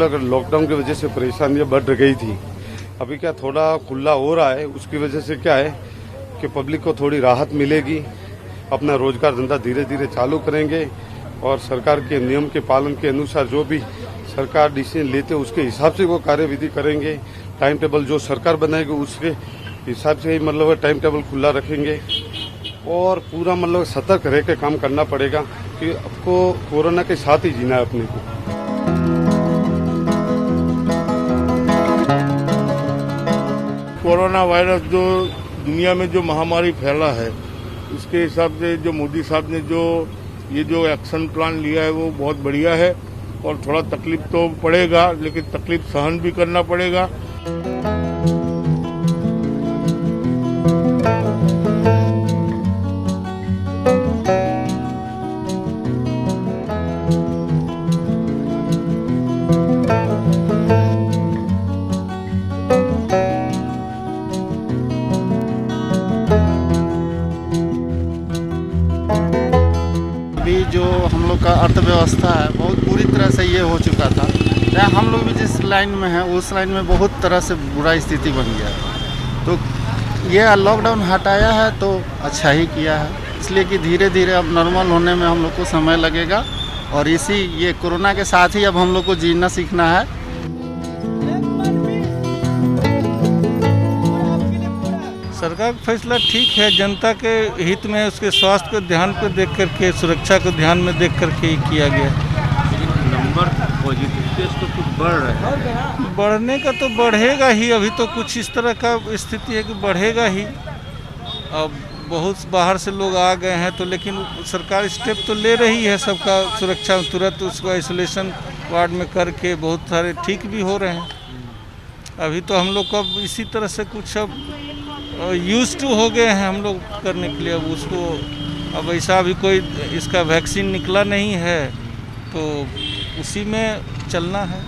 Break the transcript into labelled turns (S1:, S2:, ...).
S1: मतलब लॉकडाउन की वजह से परेशानियां बढ़ गई थी। अभी क्या थोड़ा खुला हो रहा है, उसकी वजह से क्या है कि पब्लिक को थोड़ी राहत मिलेगी, अपना रोजगार धंधा धीरे धीरे चालू करेंगे और सरकार के नियम के पालन के अनुसार जो भी सरकार डिसीजन लेते उसके हिसाब से वो कार्यविधि करेंगे। टाइम टेबल जो सरकार बनाएगी उसके हिसाब से ही मतलब टाइम टेबल खुला रखेंगे और पूरा मतलब सतर्क रह के काम करना पड़ेगा कि आपको कोरोना के साथ ही जीना है अपने को।
S2: कोरोना वायरस जो दुनिया में जो महामारी फैला है, उसके हिसाब से जो मोदी साहब ने ये जो एक्शन प्लान लिया है वो बहुत बढ़िया है और थोड़ा तकलीफ तो पड़ेगा, लेकिन तकलीफ सहन भी करना पड़ेगा।
S3: अभी जो हम लोग का अर्थव्यवस्था है बहुत बुरी तरह से ये हो चुका था। चाहे हम लोग भी जिस लाइन में हैं उस लाइन में बहुत तरह से बुरा स्थिति बन गया है। तो ये लॉकडाउन हटाया है तो अच्छा ही किया है, इसलिए कि धीरे धीरे अब नॉर्मल होने में हम लोग को समय लगेगा और ये कोरोना के साथ ही अब हम लोग को जीना सीखना है।
S4: सरकार का फैसला ठीक है, जनता के हित में उसके स्वास्थ्य को ध्यान पर देख करके, सुरक्षा को ध्यान में देख करके ही किया गया।
S5: नंबर पॉजिटिव केस तो कुछ बढ़ रहा है।
S4: बढ़ने का तो बढ़ेगा ही, अभी तो कुछ इस तरह का स्थिति है कि बढ़ेगा ही। अब बहुत बाहर से लोग आ गए हैं तो लेकिन सरकार स्टेप तो ले रही है, सबका सुरक्षा तुरंत उसको आइसोलेशन वार्ड में करके बहुत सारे ठीक भी हो रहे हैं। अभी तो हम लोग को अब इसी तरह से कुछ अब यूज टू हो गए हैं हम लोग करने के लिए। अब उसको अब ऐसा भी कोई इसका वैक्सीन निकला नहीं है तो उसी में चलना है।